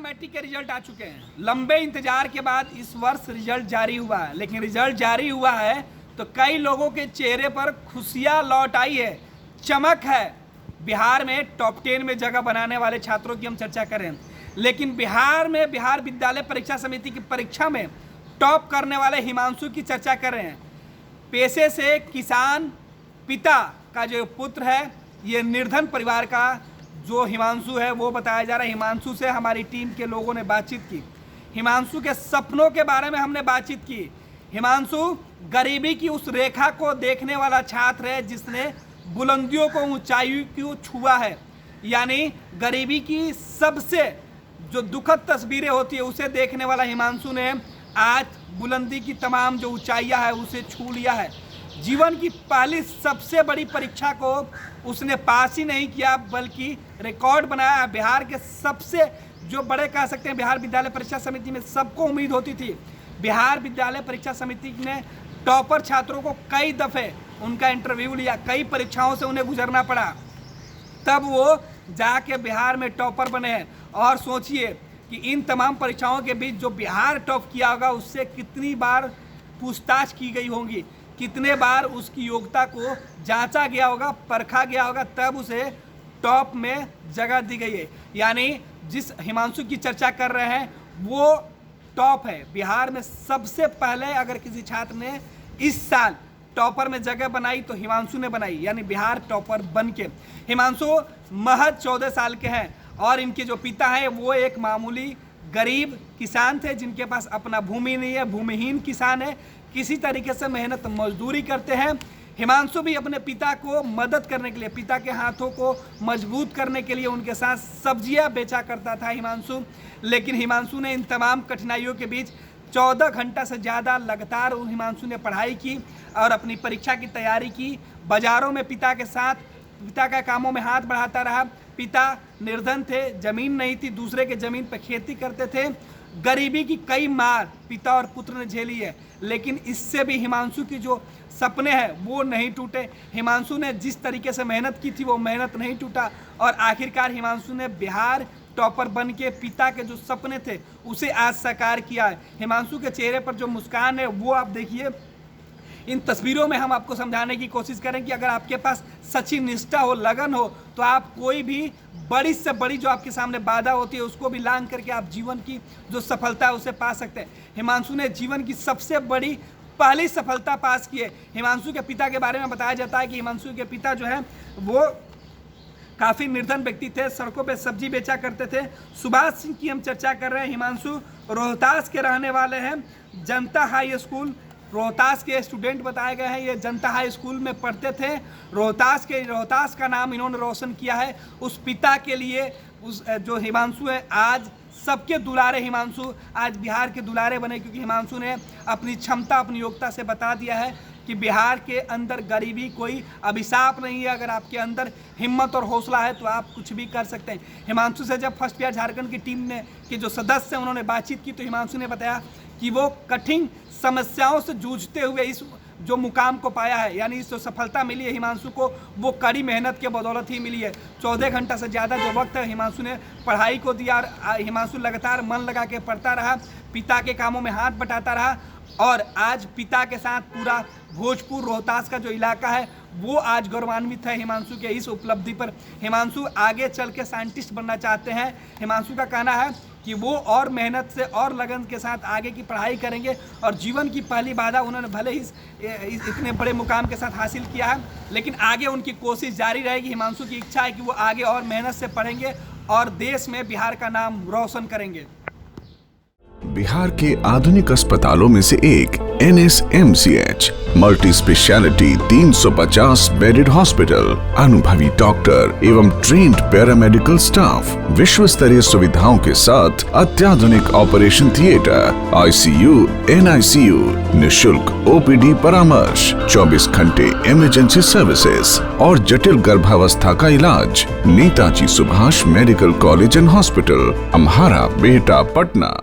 Matric के result आ चुके हैं। लंबे इंतजार के बाद इस वर्ष रिजल्ट जारी हुआ है, लेकिन रिजल्ट जारी हुआ है तो कई लोगों के चेहरे पर खुशियां लौट आई है, चमक है। बिहार में टॉप 10 में जगह बनाने वाले छात्रों की हम चर्चा करें, लेकिन बिहार में बिहार विद्यालय परीक्षा समिति की परीक्षा में टॉप करने वाले हिमांशु की चर्चा कर रहे हैं। पेशे से किसान पिता का जो पुत्र है, ये निर्धन परिवार का जो हिमांशु है वो बताया जा रहा है। हिमांशु से हमारी टीम के लोगों ने बातचीत की, हिमांशु के सपनों के बारे में हमने बातचीत की। हिमांशु गरीबी की उस रेखा को देखने वाला छात्र है जिसने बुलंदियों को, ऊंचाई को छुआ है। यानी गरीबी की सबसे जो दुखद तस्वीरें होती है उसे देखने वाला हिमांशु ने आज बुलंदी की तमाम जो ऊंचाइयां है उसे छू लिया है। जीवन की पहली सबसे बड़ी परीक्षा को उसने पास ही नहीं किया बल्कि रिकॉर्ड बनाया। बिहार के सबसे जो बड़े कह सकते हैं, बिहार विद्यालय परीक्षा समिति में सबको उम्मीद होती थी। बिहार विद्यालय परीक्षा समिति ने टॉपर छात्रों को कई दफ़े उनका इंटरव्यू लिया, कई परीक्षाओं से उन्हें गुजरना पड़ा, तब वो जाके बिहार में टॉपर बने हैं। और सोचिए कि इन तमाम परीक्षाओं के बीच जो बिहार टॉप किया होगा उससे कितनी बार पूछताछ की गई होगी, कितने बार उसकी योग्यता को जांचा गया होगा, परखा गया होगा, तब उसे टॉप में जगह दी गई है। यानी जिस हिमांशु की चर्चा कर रहे हैं वो टॉप है। बिहार में सबसे पहले अगर किसी छात्र ने इस साल टॉपर में जगह बनाई तो हिमांशु ने बनाई, यानी बिहार टॉपर बन के। हिमांशु महज 14 साल के हैं और इनके जो पिता हैं वो एक मामूली गरीब किसान थे जिनके पास अपना भूमि नहीं है, भूमिहीन किसान है, किसी तरीके से मेहनत मजदूरी करते हैं। हिमांशु भी अपने पिता को मदद करने के लिए, पिता के हाथों को मजबूत करने के लिए उनके साथ सब्जियां बेचा करता था हिमांशु। लेकिन हिमांशु ने इन तमाम कठिनाइयों के बीच 14 घंटा से ज़्यादा लगातार हिमांशु ने पढ़ाई की और अपनी परीक्षा की तैयारी की। बाज़ारों में पिता के साथ, पिता का कामों में हाथ बढ़ाता रहा। पिता निर्धन थे, ज़मीन नहीं थी, दूसरे के ज़मीन पर खेती करते थे। गरीबी की कई मार पिता और पुत्र ने झेली है, लेकिन इससे भी हिमांशु की जो सपने हैं वो नहीं टूटे। हिमांशु ने जिस तरीके से मेहनत की थी वो मेहनत नहीं टूटा और आखिरकार हिमांशु ने बिहार टॉपर बन के पिता के जो सपने थे उसे आज साकार किया है। हिमांशु के चेहरे पर जो मुस्कान है वो आप देखिए। इन तस्वीरों में हम आपको समझाने की कोशिश करें कि अगर आपके पास सच्ची निष्ठा हो, लगन हो, तो आप कोई भी बड़ी से बड़ी जो आपके सामने बाधा होती है उसको भी लांघ करके आप जीवन की जो सफलता है उसे पा सकते हैं। हिमांशु ने जीवन की सबसे बड़ी पहली सफलता पास की है। हिमांशु के पिता के बारे में बताया जाता है कि हिमांशु के पिता जो है वो काफ़ी निर्धन व्यक्ति थे, सड़कों पे सब्जी बेचा करते थे। सुभाष सिंह की हम चर्चा कर रहे हैं। हिमांशु रोहतास के रहने वाले हैं। जनता हाई स्कूल रोहतास के स्टूडेंट बताए गए हैं। ये जनता हाई स्कूल में पढ़ते थे। रोहतास का नाम इन्होंने रोशन किया है। उस पिता के लिए उस जो हिमांशु है आज सबके दुलारे हिमांशु आज बिहार के दुलारे बने, क्योंकि हिमांशु ने अपनी क्षमता, अपनी योग्यता से बता दिया है कि बिहार के अंदर गरीबी कोई अभिशाप नहीं है। अगर आपके अंदर हिम्मत और हौसला है तो आप कुछ भी कर सकते हैं। हिमांशु से जब फर्स्ट ईयर झारखंड की टीम ने के जो सदस्य हैं उन्होंने बातचीत की तो हिमांशु ने बताया कि वो कठिन समस्याओं से जूझते हुए इस जो मुकाम को पाया है, यानी इस जो सफलता मिली है हिमांशु को वो कड़ी मेहनत के बदौलत ही मिली है। 14 घंटा से ज़्यादा जो वक्त है हिमांशु ने पढ़ाई को दिया और हिमांशु लगातार मन लगा के पढ़ता रहा, पिता के कामों में हाथ बटाता रहा और आज पिता के साथ पूरा भोजपुर रोहतास का जो इलाका है वो आज गौरवान्वित है हिमांशु के इस उपलब्धि पर। हिमांशु आगे चल के साइंटिस्ट बनना चाहते हैं। हिमांशु का कहना है कि वो और मेहनत से और लगन के साथ आगे की पढ़ाई करेंगे और जीवन की पहली बाधा उन्होंने भले ही इतने बड़े मुकाम के साथ हासिल किया है, लेकिन आगे उनकी कोशिश जारी रहेगी। हिमांशु की इच्छा है कि वो आगे और मेहनत से पढ़ेंगे और देश में बिहार का नाम रोशन करेंगे। बिहार के आधुनिक अस्पतालों में से एक NSMCH multi speciality 350 bedded hospital, अनुभवी डॉक्टर एवं ट्रेन्ड पैरामेडिकल स्टाफ, विश्व स्तरीय सुविधाओं के साथ अत्याधुनिक ऑपरेशन थिएटर, ICU, NICU, निशुल्क OPD परामर्श, 24 घंटे इमरजेंसी सर्विसेज और जटिल गर्भावस्था का इलाज। Netaji Subhash medical college and hospital, Amhara, Bihta, Patna.